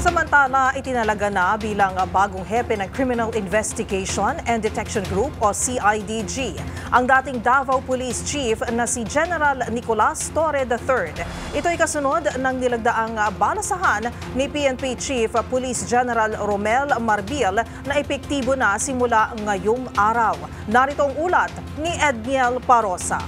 Samantala, itinalaga na bilang bagong hepe ng Criminal Investigation and Detection Group o CIDG ang dating Davao Police Chief na si General Nicolas Torre III. Ito ay kasunod ng nilagdaang balasahan ni PNP Chief Police General Romel Marbil na epektibo na simula ngayong araw. Narito ang ulat ni Edniel Parosa.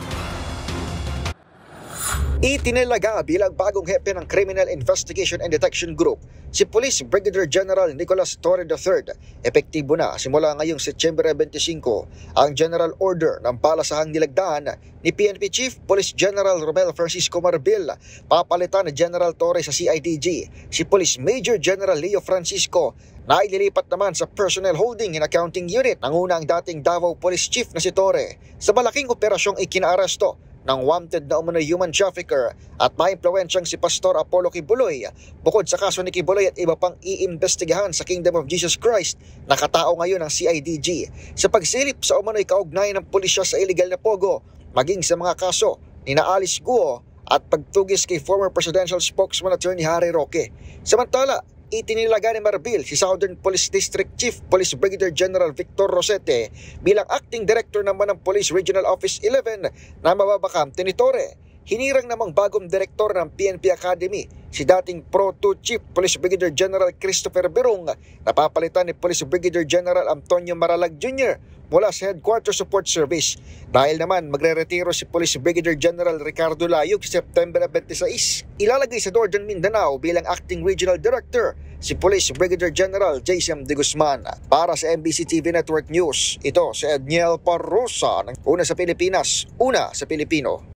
Itinalaga bilang bagong hepe ng Criminal Investigation and Detection Group si Police Brigadier General Nicolas Torre III. Epektibo na simula ngayong Setyembre 25 ang General Order ng balasahang nilagdaan ni PNP Chief Police General Romel Francisco Marbil. Papalitan ni General Torre sa CIDG si Police Major General Leo Francisco na ililipat naman sa Personnel Holding and Accounting Unit. Nanguna ang dating Davao Police Chief na si Torre sa malaking operasyong ikinaaresto ng wanted na umano'y human trafficker at maimpluwensyang si Pastor Apollo Kibuloy. Bukod sa kaso ni Kibuloy at iba pang iimbestigahan sa Kingdom of Jesus Christ, nakatao ngayon ang CIDG sa pagsilip sa umano'y kaugnayan ng pulisya sa illegal na pogo, maging sa mga kaso ni Alice Guo at pagtugis kay former presidential spokesman Attorney Harry Roque. Samantala, itinilaga ni Marbil si Southern Police District Chief Police Brigadier General Victor Rosete bilang Acting Director naman ng Police Regional Office 11 na mababakante ni Torre. Hinirang namang bagong direktor ng PNP Academy si dating Pro 2 Chief Police Brigadier General Christopher Berong, napapalitan ni Police Brigadier General Antonio Maralag Jr. mula sa Headquarters Support Service. Dahil naman magre-retiro si Police Brigadier General Ricardo Layog sa September 26, ilalagay sa Northern Mindanao bilang Acting Regional Director si Police Brigadier General Jason De Guzman. Para sa MBC TV Network News, ito si Edniel Parrosa, una sa Pilipinas, una sa Pilipino.